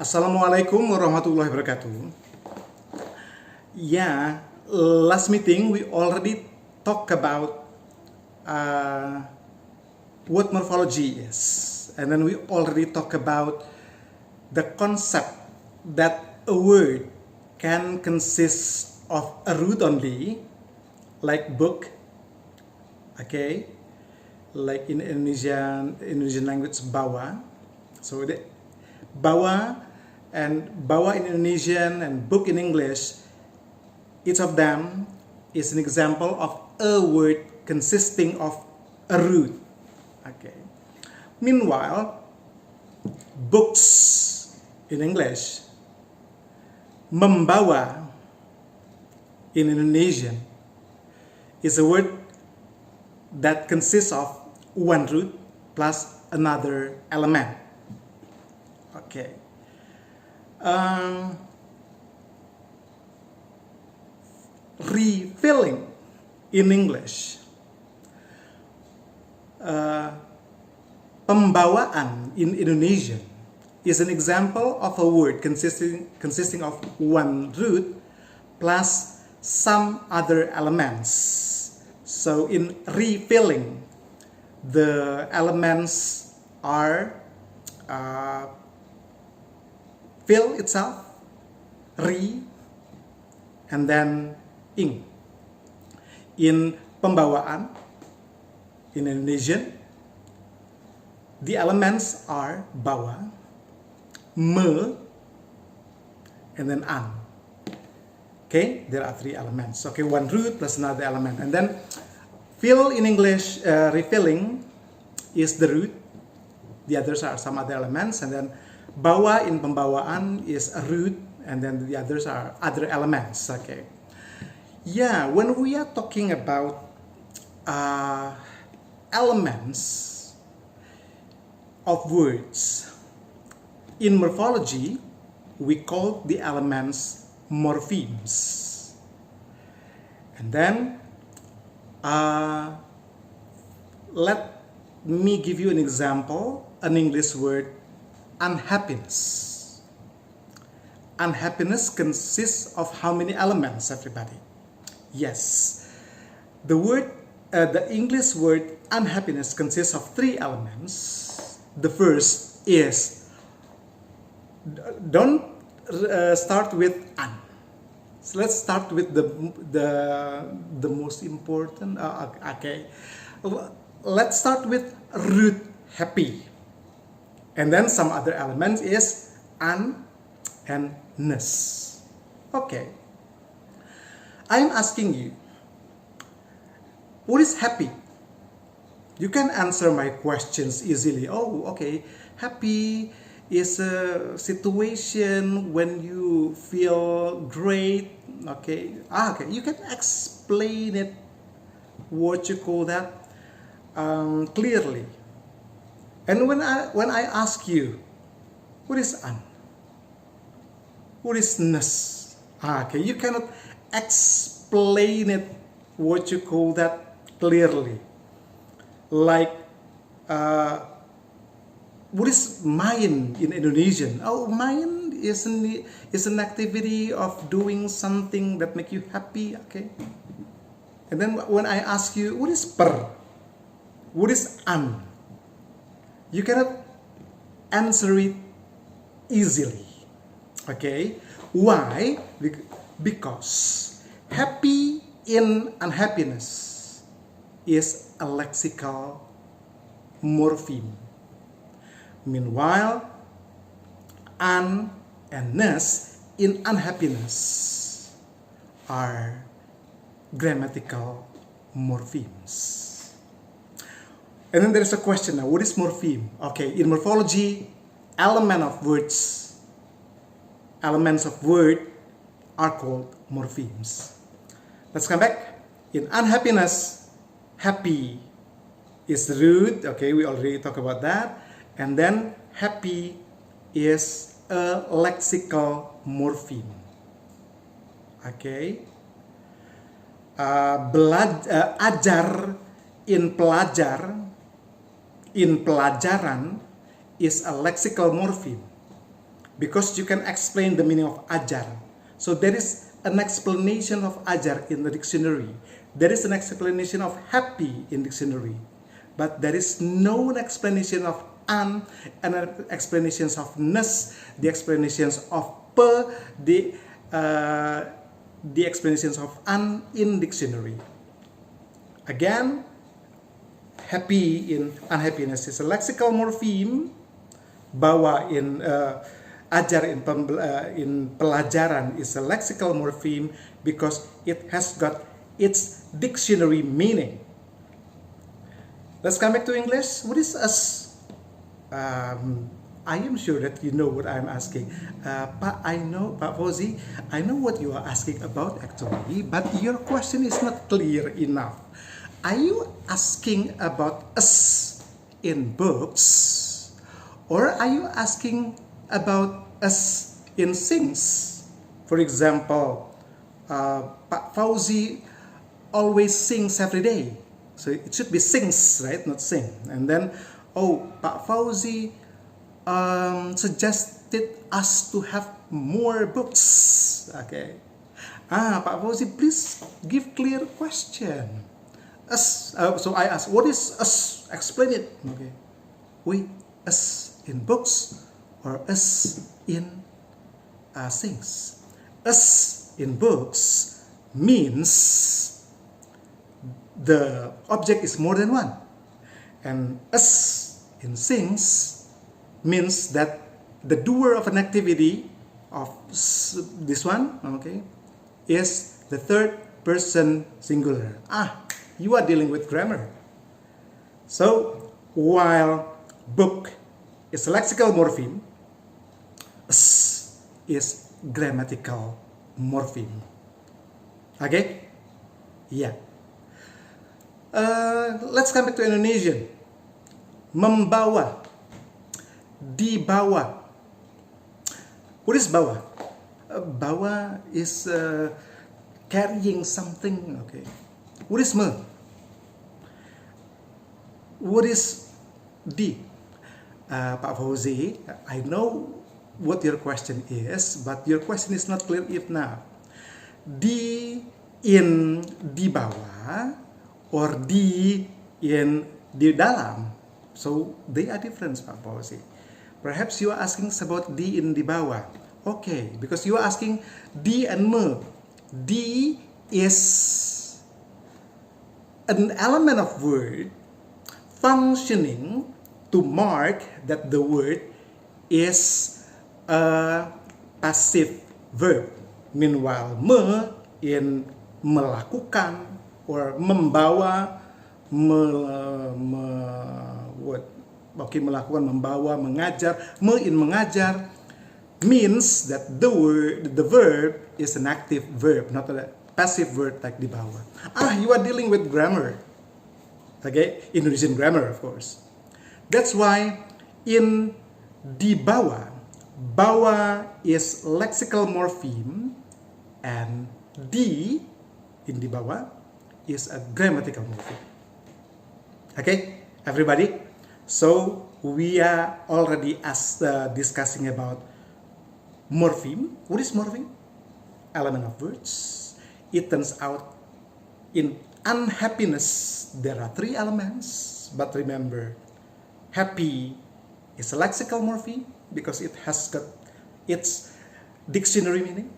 Assalamualaikum warahmatullahi wabarakatuh. Yeah, last meeting we already talked about what morphology is, and then we already talked about the concept that a word can consist of a root only, like book, okay, like in Indonesian language bawa. So the bawa and bawa in Indonesian and book in English, each of them is an example of a word consisting of a root. Okay. Meanwhile, books in English, membawa in Indonesian is a word that consists of one root plus another element. Okay. Refilling in English, pembawaan in Indonesian is an example of a word consisting of one root plus some other elements. So in refilling, the elements are fill itself, and then ing. In pembawaan, in Indonesian, the elements are bawa, me, and then an. Okay, there are three elements. Okay, one root plus another element. And then fill in English, refilling is the root. The others are some other elements. And then bawa in pembawaan is a root, and then the others are other elements. Okay. Yeah, when we are talking about elements of words in morphology, we call the elements morphemes. And then let me give you an example, an English word, unhappiness. Unhappiness consists of how many elements, everybody? Yes, the English word unhappiness consists of three elements. The first is, don't start with un. So let's start with the most important. Okay, let's start with root happy, and then some other elements is an and ness. Okay, I'm asking you, what is happy? You can answer my questions easily. Oh, okay, happy is a situation when you feel great. Okay, okay, you can explain it, what you call that, clearly. And when I ask you, what is an? What is ness? Okay, you cannot explain it, what you call that, clearly. Like, what is main in Indonesian? Oh, main is an activity of doing something that make you happy. Okay. And then when I ask you, what is per? What is an? You cannot answer it easily. Okay. Why? Because happy in unhappiness is a lexical morpheme. Meanwhile, an and ness in unhappiness are grammatical morphemes. And then there is a question now, what is morpheme? Okay, in morphology, elements of word are called morphemes. Let's come back. In unhappiness, happy is the root. Okay, we already talked about that. And then happy is a lexical morpheme. Okay. Ajar in pelajaran is a lexical morpheme. because you can explain the meaning of ajar. So there is an explanation of ajar in the dictionary. There is an explanation of happy in dictionary. But there is no explanation of an and explanations of nes, the explanations of pe, the explanations of an in dictionary. Again, happy in unhappiness is a lexical morpheme. Bawa in ajar in pelajaran is a lexical morpheme because it has got its dictionary meaning. Let's come back to English. What is us? I am sure that you know what I'm asking. Pak Fauzi, I know what you are asking about actually, but your question is not clear enough. Are you asking about us in books, or are you asking about us in things? For example, Pak Fauzi always sings every day. So it should be sings, right? Not sing. And then, Pak Fauzi suggested us to have more books. Okay. Pak Fauzi, please give clear question. Us. So I ask, what is us? Explain it. Okay. Us in books or us in things? Us in books means the object is more than one, and us in things means that the doer of an activity of this one, okay, is the third person singular. You are dealing with grammar. So while book is a lexical morpheme, us is grammatical morpheme. Okay? Yeah. Let's come back to Indonesian. Membawa, dibawa. What is bawa? Bawa is carrying something. Okay. What is me? What is di? Pak Fauzi, I know what your question is, but your question is not clear enough. Di in di bawah or di in di dalam. So they are different, Pak Fauzi. Perhaps you are asking about di in di bawah. Okay, because you are asking di and me. Di is an element of word functioning to mark that the word is a passive verb. Meanwhile, me in melakukan or membawa, melakukan, membawa, mengajar, me in mengajar means that the verb is an active verb, not a passive verb like di bawah. You are dealing with grammar. Okay, Indonesian grammar, of course. That's why in di bawah, bawa is lexical morpheme, and di in di bawah is a grammatical morpheme. Okay, everybody. So we are already discussing about morpheme. What is morpheme? Element of words. It turns out in unhappiness there are three elements, but remember, happy is a lexical morpheme because it has got its dictionary meaning.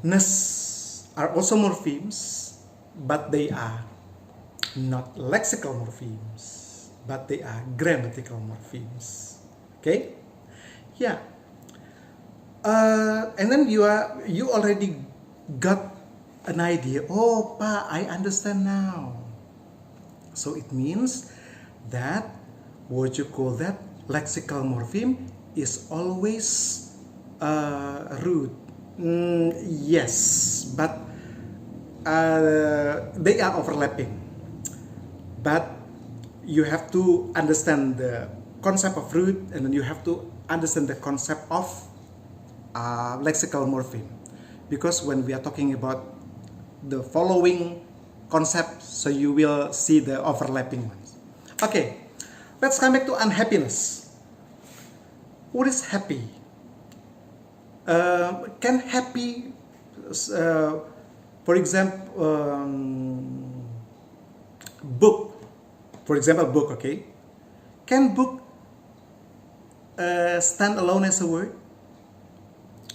Ness are also morphemes, but they are not lexical morphemes, but they are grammatical morphemes. Okay? Yeah. And then you already got an idea. Oh, Pa, I understand now. So it means that what you call that lexical morpheme is always root. Yes, but they are overlapping. But you have to understand the concept of root, and then you have to understand the concept of lexical morpheme, because when we are talking about the following concepts, so you will see the overlapping ones. Okay, let's come back to unhappiness. What is happy? Can happy, for example, book, for example, book, okay? Can book stand alone as a word?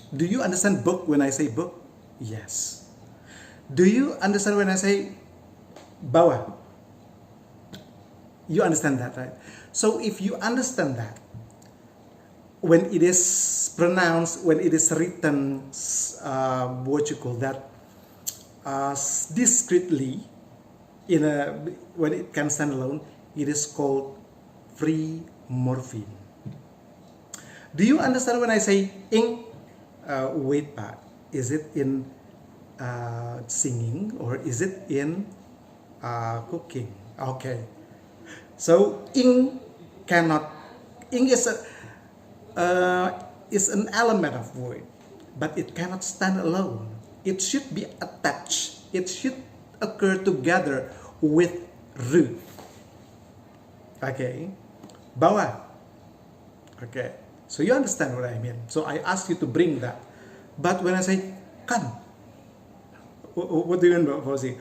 Do you understand book when I say book? Yes. Do you understand when I say bawa? You understand that, right? So if you understand that, when it is pronounced, when it is written, what you call that, discreetly, when it can stand alone, it is called free morpheme. Do you understand when I say ing? Wait, Pak, is it in singing or is it in cooking? Okay. So ing is an element of word, but it cannot stand alone. It should be attached. It should occur together with root. Okay, bawa. Okay, so you understand what I mean. So I asked you to bring that, but when I say kan, what do you mean, Fauzi?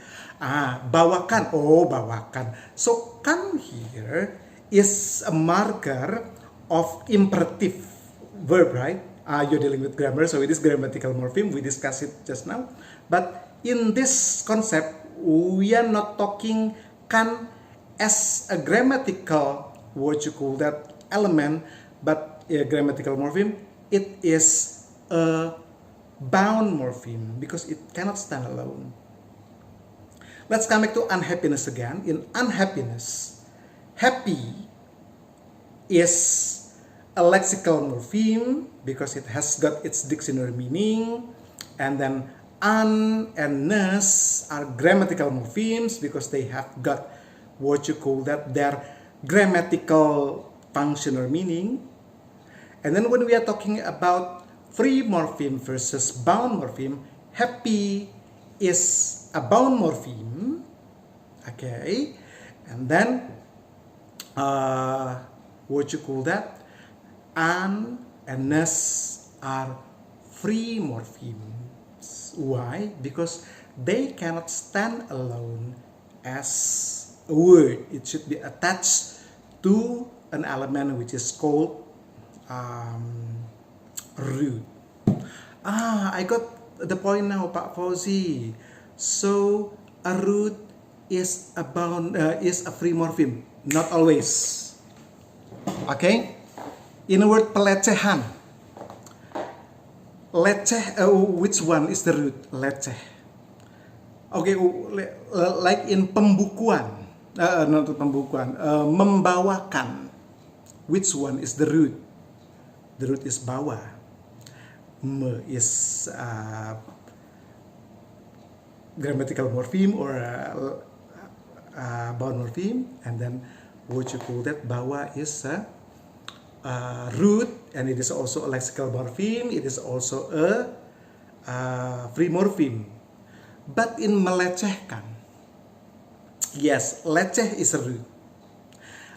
Bawakan. Oh, bawakan. So kan here is a marker of imperative verb, right? You're dealing with grammar, so it is grammatical morpheme. We discussed it just now. But in this concept, we are not talking kan as a grammatical, what you call that, element, but a grammatical morpheme. It is a bound morpheme because it cannot stand alone. Let's come back to unhappiness again. In unhappiness, happy is a lexical morpheme because it has got its dictionary meaning, and then un and ness are grammatical morphemes because they have got what you call that, their grammatical function or meaning. And then when we are talking about free morpheme versus bound morpheme, happy is a bound morpheme, okay, and then what you call that, an and ness are free morphemes. Why? Because they cannot stand alone as a word. It should be attached to an element which is called root. I got the point now, Pak Fauzi. So a root is a bound, is a free morpheme. Not always. Okay. In the word pelecehan, leceh, which one is the root? Leceh. Okay, like in pembukuan, not pembukuan, membawakan. Which one is the root? The root is bawa. Me is grammatical morpheme or bound morpheme, and then what you call that, bawa is a root, and it is also a lexical morpheme. It is also a free morpheme. But in melecehkan, yes, leceh is a root.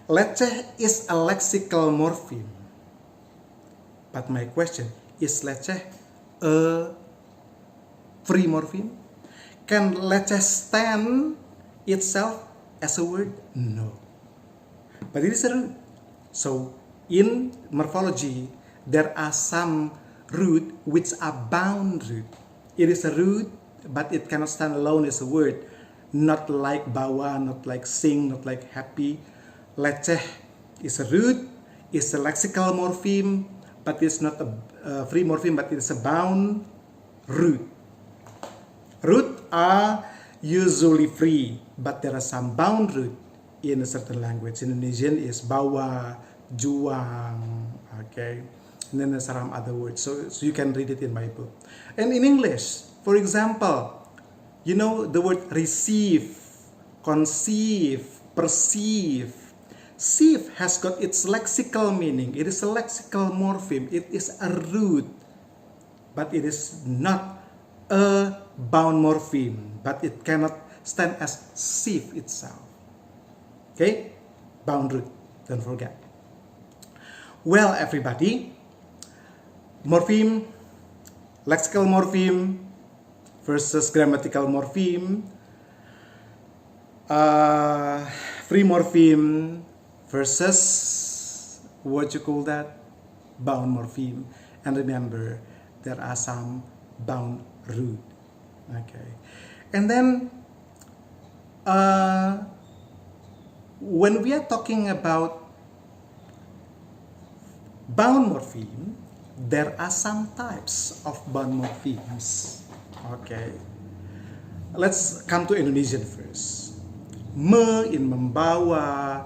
Leceh is a lexical morpheme. But my question, is leceh a free morpheme? Can leceh stand itself as a word? No. But it is a root. So in morphology, there are some root which are bound root. It is a root, but it cannot stand alone as a word. Not like bawa, not like sing, not like happy. Leceh is a root, is a lexical morpheme, but it's not a free morpheme, but it's a bound root. Root are usually free, but there are some bound root in a certain language. Indonesian is bawa, juang, okay, and then there's some other words. So you can read it in my book. And in English, for example, you know the word receive, conceive, perceive. Sieve has got its lexical meaning. It is a lexical morpheme. It is a root, but it is not a bound morpheme. But it cannot stand as sieve itself. Okay, bound root. Don't forget. Well, everybody, morpheme, lexical morpheme versus grammatical morpheme, free morpheme versus what you call that, bound morpheme. And remember, there are some bound root. Okay, and then when we are talking about bound morpheme, there are some types of bound morphemes. Okay, let's come to Indonesian first. Me in membawa,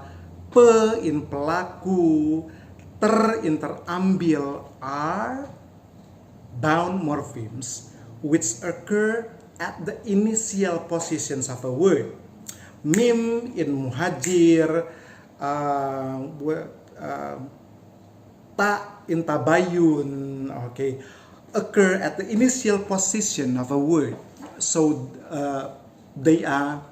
pe in pelaku, ter in terambil are bound morphemes which occur at the initial positions of a word. Mim in muhajir, ta in tabayun, okay, occur at the initial position of a word. So they are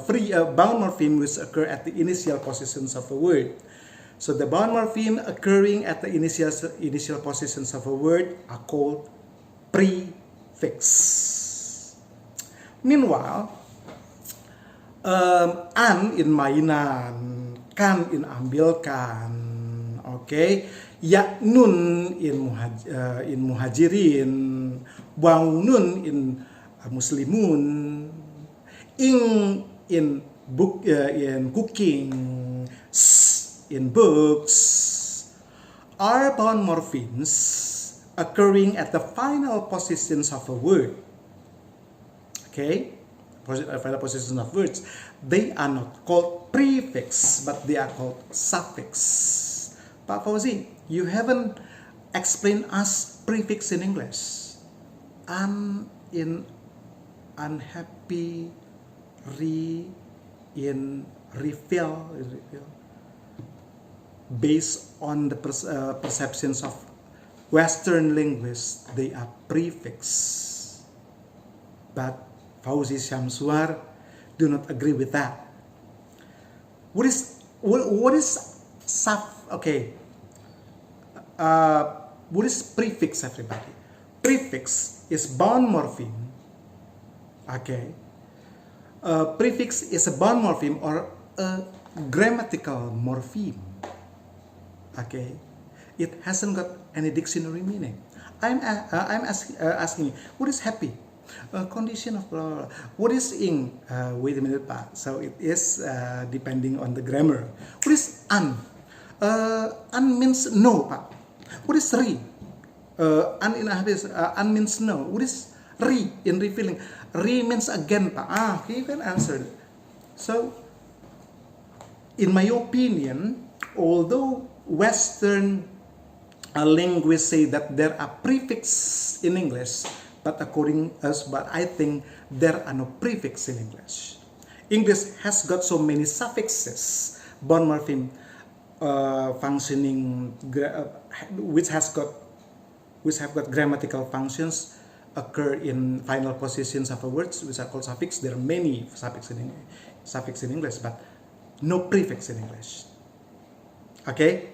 free bound morpheme which occur at the initial positions of a word. So the bound morpheme occurring at the initial positions of a word are called prefix. Meanwhile, an in mainan, kan in ambilkan, okay, ya nun in muhajirin, waw nun in muslimun, ing in book in cooking, s in books, are bound morphemes occurring at the final positions of a word. Okay, final positions of words. They are not called prefix, but they are called suffix. Pak Fauzi, you haven't explained us prefix in English. In unhappy, in refill. Based on the perceptions of Western linguists, they are prefix. But Fauzi Syamsuar do not agree with that. What is what is prefix, everybody? Prefix is bound morpheme. Okay. Prefix is a bound morpheme or a grammatical morpheme. Okay. It hasn't got any dictionary meaning. I'm asking you, what is happy? Condition of blah, blah, blah. What is ing? Wait a minute, Pak. So it is depending on the grammar. What is an? An means no, Pak. What is re? An in habis. An means no. What is re in refilling? Re means again, Pak. You can answer it. So, in my opinion, although Western linguists say that there are prefixes in English, but I think there are no prefix in English. English has got so many suffixes, bound morpheme functioning, which have got grammatical functions occur in final positions of a words, which are called suffix. There are many suffix in English, but no prefix in English. Okay,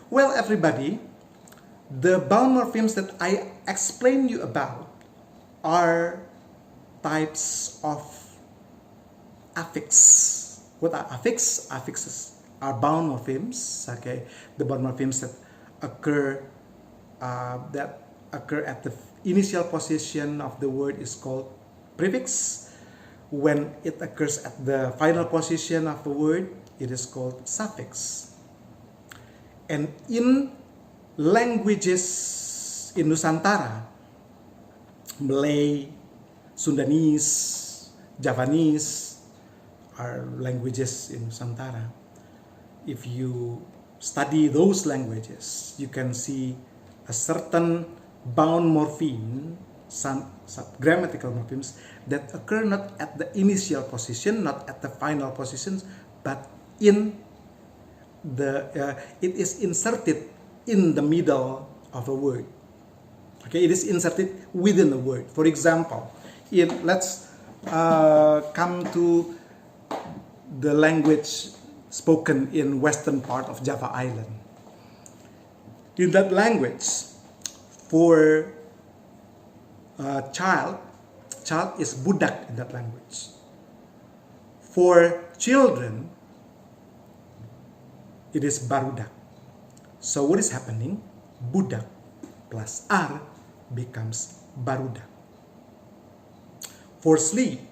well, everybody, the bound morphemes that I explained you about are types of affix. What are affix? Affixes are bound morphemes. Okay, the bound morphemes that occur at the initial position of the word is called prefix. When it occurs at the final position of a word, it is called suffix. And in languages in Nusantara, Malay, Sundanese, Javanese are languages in Nusantara. If you study those languages, you can see a certain bound morpheme, some grammatical morphemes that occur not at the initial position, not at the final positions, but in the it is inserted in the middle of a word. Okay, it is inserted within the word. For example, let's come to the language spoken in western part of Java Island. In that language, For child is budak in that language. For children, it is barudak. So what is happening? Budak plus ar becomes barudak. For sleep,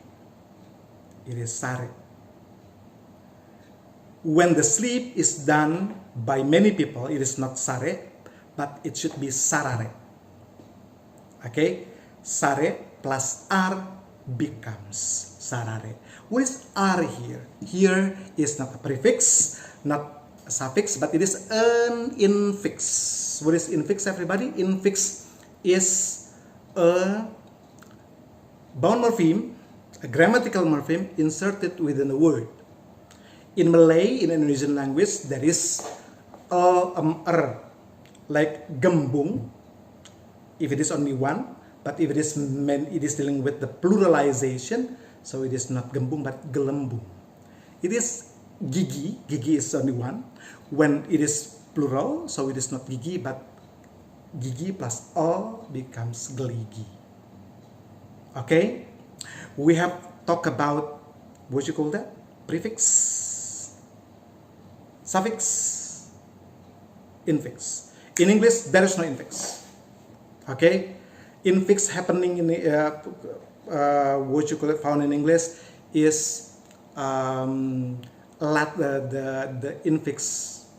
it is sare. When the sleep is done by many people, it is not sare, but it should be sarare. Okay? Sare plus ar becomes sarare. What is ar here? Here is not a prefix, not a suffix, but it is an infix. What is infix, everybody? Infix is a bound morpheme, a grammatical morpheme inserted within a word. In Malay, in Indonesian language, there is like gembung, if it is only one. But if it is dealing with the pluralization, so it is not gembung but gelembung. It is gigi. Gigi is only one. When it is plural, so it is not gigi but gigi plus o becomes geligi. Okay, we have talked about what you call that? Prefix, suffix, infix. In English, there is no infix. Okay. Infix happening in what you call it, found in English is the infix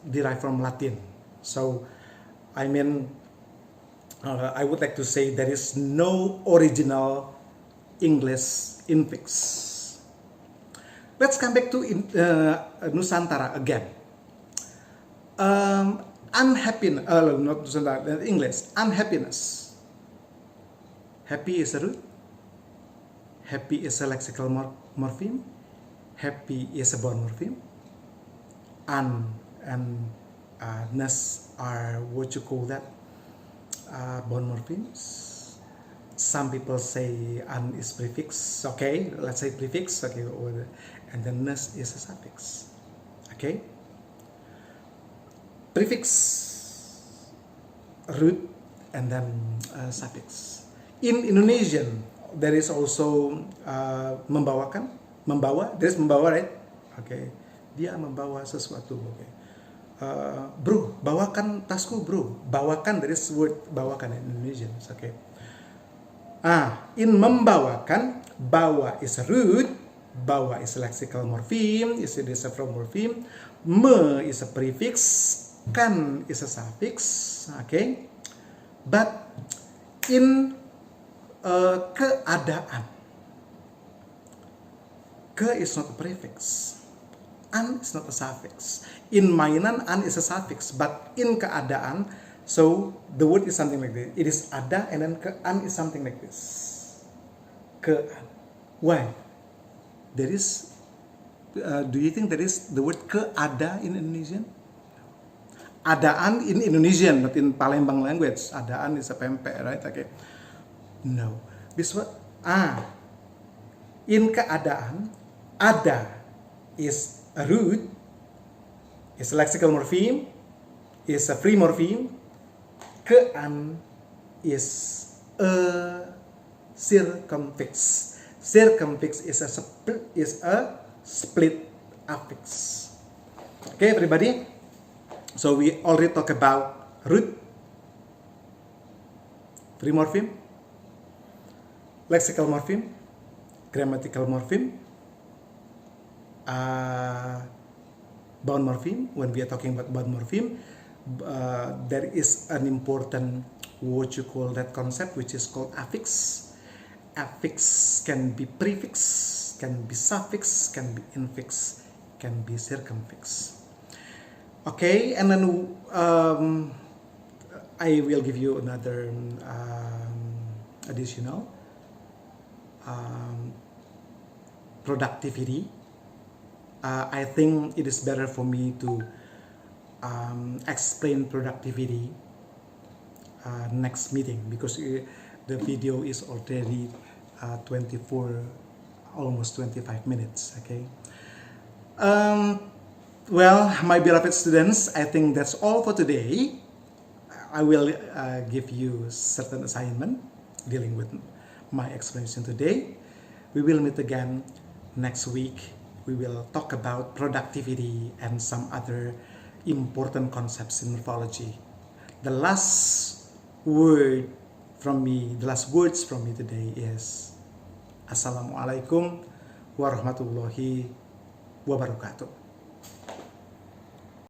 derived from Latin. So I mean, I would like to say there is no original English infix. Let's come back to Nusantara again. Unhappiness, not Nusantara, English, unhappiness. Happy is a root. Happy is a lexical morpheme. Happy is a bound morpheme. And ness are what you call that? Bound morphemes. Some people say an is prefix. Okay, let's say prefix. Okay, and then ness is a suffix. Okay. Prefix, root, and then suffix. In Indonesian, there is also membawakan, membawa. There is membawa, right? Okay, dia membawa sesuatu. Okay, bro, bawakan tasku, bro. Bawakan, there is word bawakan in Indonesian. Okay. In membawakan, bawa is a root, bawa is a lexical morpheme, it is a from morpheme, me is a prefix, kan is a suffix. Okay, but in keadaan, ke is not a prefix, an is not a suffix. In mainan, an is a suffix, but in keadaan, so the word is something like this. It is ada, and then an is something like this. Kean. Why? There is. Do you think there is the word keada in Indonesian? Adaan in Indonesian, not in Palembang language. Adaan is a pempek, right? Okay. No. This word in keadaan, ada is a root, is a lexical morpheme, is a free morpheme. Kean is a circumfix. Circumfix is a split affix. Okay, everybody. So we already talked about root, free morpheme, lexical morpheme, grammatical morpheme, bound morpheme. When we are talking about bound morpheme, there is an important what you call that concept, which is called affix. Affix can be prefix, can be suffix, can be infix, can be circumfix. Okay, and then I will give you another additional productivity. I think it is better for me to explain productivity next meeting, because the video is already almost 25 minutes. Okay. Well, my beloved students, I think that's all for today. I will give you certain assignment dealing with my explanation today. We will meet again next week. We will talk about productivity and some other important concepts in morphology. The last words from me today is Assalamualaikum warahmatullahi wabarakatuh.